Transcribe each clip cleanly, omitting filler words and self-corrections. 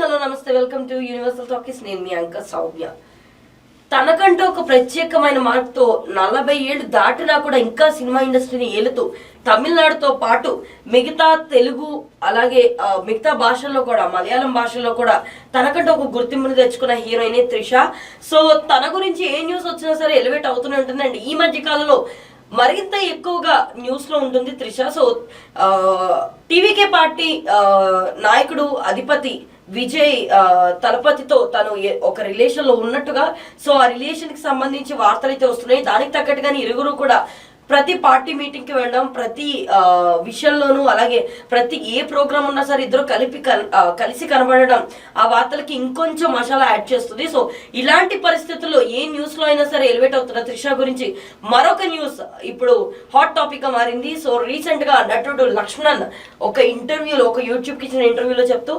Hello నమస్తే, welcome to universal talkies. నేను మీ anchor Soumya. తనకంటూ ఒక ప్రత్యేకమైన మార్క్తో 40 ఏళ్ళు దాటినా కూడా ఇంకా సినిమా ఇండస్ట్రీని ఏలుతూ తమిళనాడుతో పాటు మిగతా తెలుగు అలాగే మిగతా భాషల్లో కూడా మలయాళం భాషల్లో కూడా తనకంటూ ఒక గుర్తింపుని తెచ్చుకున్న హీరోయిన్ త్రిష. సో తన గురించి ఏ న్యూస్ వచ్చినా సరే ఎలివేట్ అవుతూనే ఉంటుందండి. ఈ మధ్య కాలంలో మరింత ఎక్కువగా న్యూస్ లో ఉంటుంది త్రిష. సో టీవీకే పార్టీ నాయకుడు అధిపతి విజయ్ తలపతితో తను ఒక రిలేషన్ లో ఉన్నట్టుగా, సో ఆ రిలేషన్ కి సంబంధించి వార్తలు అయితే వస్తున్నాయి. దానికి తగ్గట్టుగానే ఇరువురు కూడా ప్రతి పార్టీ మీటింగ్ కి వెళ్ళడం, ప్రతి విషయంలోనూ అలాగే ప్రతి ఏ ప్రోగ్రామ్ ఉన్నా సరే ఇద్దరు కలిసి కనబడడం ఆ వార్తలకి ఇంకొంచెం మసాలా యాడ్ చేస్తుంది. సో ఇలాంటి పరిస్థితుల్లో ఏ న్యూస్ లో అయినా సరే ఎలివేట్ అవుతున్న త్రిష గురించి మరొక న్యూస్ ఇప్పుడు హాట్ టాపిక్ గా మారింది. సో రీసెంట్ గా నటుడు లక్ష్మణ్ ఒక ఇంటర్వ్యూలో, ఒక యూట్యూబ్ కి ఇచ్చిన ఇంటర్వ్యూలో చెప్తూ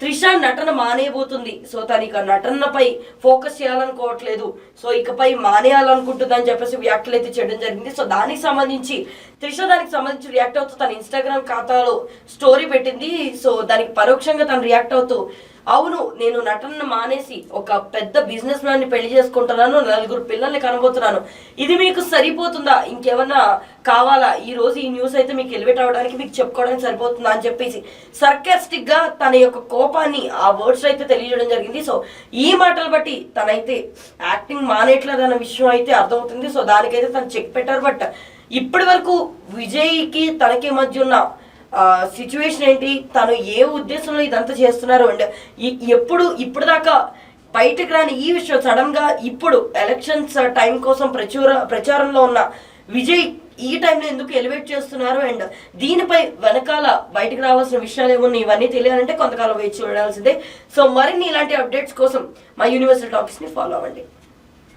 త్రిష నటన మానేయబోతుంది. సో తను ఇక నటనపై ఫోకస్ చేయాలనుకోవట్లేదు, సో ఇకపై మానేయాలనుకుంటుంది అని చెప్పేసి వ్యాఖ్యలు అయితే చేయడం జరిగింది. సో దానికి సంబంధించి త్రిష రియాక్ట్ అవుతూ తన ఇన్స్టాగ్రామ్ ఖాతాలో స్టోరీ పెట్టింది. సో దానికి పరోక్షంగా తను రియాక్ట్ అవుతూ, అవును, నేను నటనను మానేసి ఒక పెద్ద బిజినెస్ మ్యాన్ ని పెళ్లి చేసుకుంటున్నాను, 4 పిల్లల్ని కనబోతున్నాను. ఇది మీకు సరిపోతుందా? ఇంకేమన్నా కావాలా? ఈ రోజు ఈ న్యూస్ అయితే మీకు ఎలివేట్ అవ్వడానికి, మీకు చెప్పుకోవడానికి సరిపోతుందా అని చెప్పేసి సర్కాస్టిక్ గా తన యొక్క కోపాన్ని ఆ వర్డ్స్ అయితే తెలియజేయడం జరిగింది. సో ఈ మాటలు బట్టి తనైతే యాక్టింగ్ మానేయట్లేదు అన్న విషయం అయితే అర్థమవుతుంది. సో దానికైతే తను చెక్ పెట్టారు. బట్ ఇప్పటి వరకు విజయ్కి తనకి మధ్య ఉన్న సిచ్యువేషన్ ఏంటి, తను ఏ ఉద్దేశంలో ఇదంతా చేస్తున్నారు అండ్ ఇప్పుడు దాకా బయటకు రాని ఈ విషయం సడన్ గా ఇప్పుడు ఎలక్షన్స్ టైం కోసం ప్రచారంలో ఉన్న విజయ్ ఈ టైంలో ఎందుకు ఎలివేట్ చేస్తున్నారు అండ్ దీనిపై వెనకాల బయటకు రావాల్సిన విషయాలు ఏమున్నాయి, ఇవన్నీ తెలియాలంటే కొంతకాలం వేచి చూడాల్సిందే. సో మరిన్ని ఇలాంటి అప్డేట్స్ కోసం మా యూనివర్సల్ టాకీస్ ని ఫాలో అవ్వండి.